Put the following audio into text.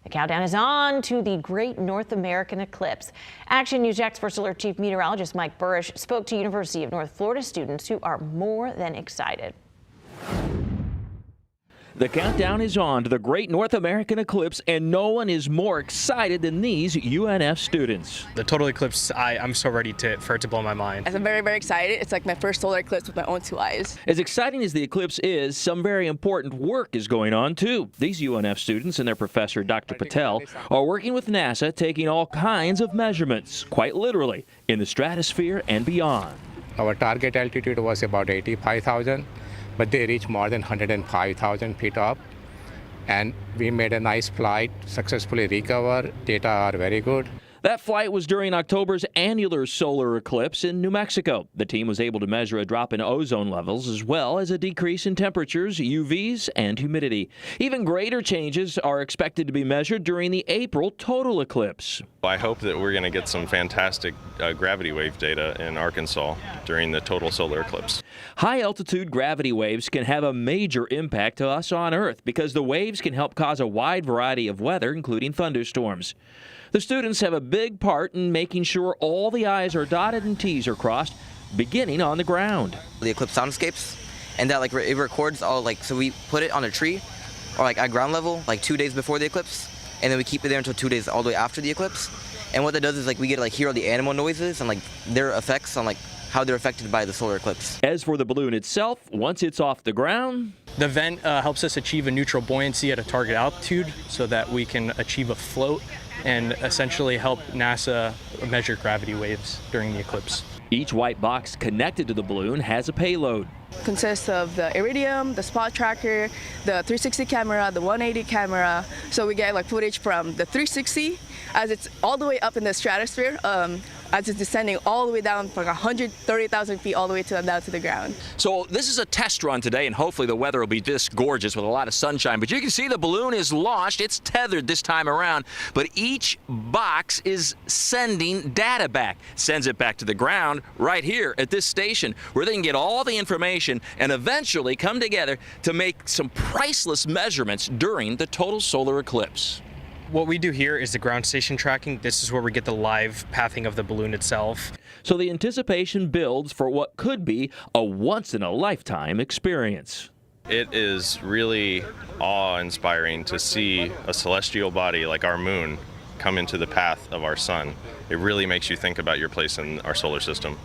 The countdown is on to the Great North American Eclipse. Action News Jax First Alert Chief Meteorologist Mike Burrish spoke to University of North Florida students who are more than excited. The countdown is on to the Great North American Eclipse, and no one is more excited than these UNF students. The total eclipse, I'm so ready for it to blow my mind. I'm very, very excited. It's like my first solar eclipse with my own two eyes. As exciting as the eclipse is, some very important work is going on too. These UNF students and their professor, Dr. Patel, are working with NASA, taking all kinds of measurements, quite literally, in the stratosphere and beyond. Our target altitude was about 85,000. But they reached more than 105,000 feet up, and we made a nice flight, successfully recovered. Data are very good. That flight was during October's annular solar eclipse in New Mexico. The team was able to measure a drop in ozone levels as well as a decrease in temperatures, UVs, and humidity. Even greater changes are expected to be measured during the April total eclipse. I hope that we're going to get some fantastic gravity wave data in Arkansas during the total solar eclipse. High-altitude gravity waves can have a major impact to us on Earth because the waves can help cause a wide variety of weather, including thunderstorms. The students have a big part in making sure all the I's are dotted and T's are crossed, beginning on the ground. The eclipse soundscapes, and that it records all so we put it on a tree or at ground level 2 days before the eclipse, and then we keep it there until 2 days all the way after the eclipse. And what that does is we get to hear all the animal noises and their effects on how they're affected by the solar eclipse. As for the balloon itself, once it's off the ground, the vent helps us achieve a neutral buoyancy at a target altitude so that we can achieve a float and essentially help NASA measure gravity waves during the eclipse. Each white box connected to the balloon has a payload. Consists of the iridium, the spot tracker, the 360 camera, the 180 camera. So we get footage from the 360 as it's all the way up in the stratosphere, as it's descending all the way down from 130,000 feet all the way down to the ground. So this is a test run today, and hopefully the weather will be this gorgeous with a lot of sunshine. But you can see the balloon is launched. It's tethered this time around, but each box is sending data back. Sends it back to the ground right here at this station, where they can get all the information and eventually come together to make some priceless measurements during the total solar eclipse. What we do here is the ground station tracking. This is where we get the live pathing of the balloon itself. So the anticipation builds for what could be a once-in-a-lifetime experience. It is really awe-inspiring to see a celestial body like our moon come into the path of our sun. It really makes you think about your place in our solar system.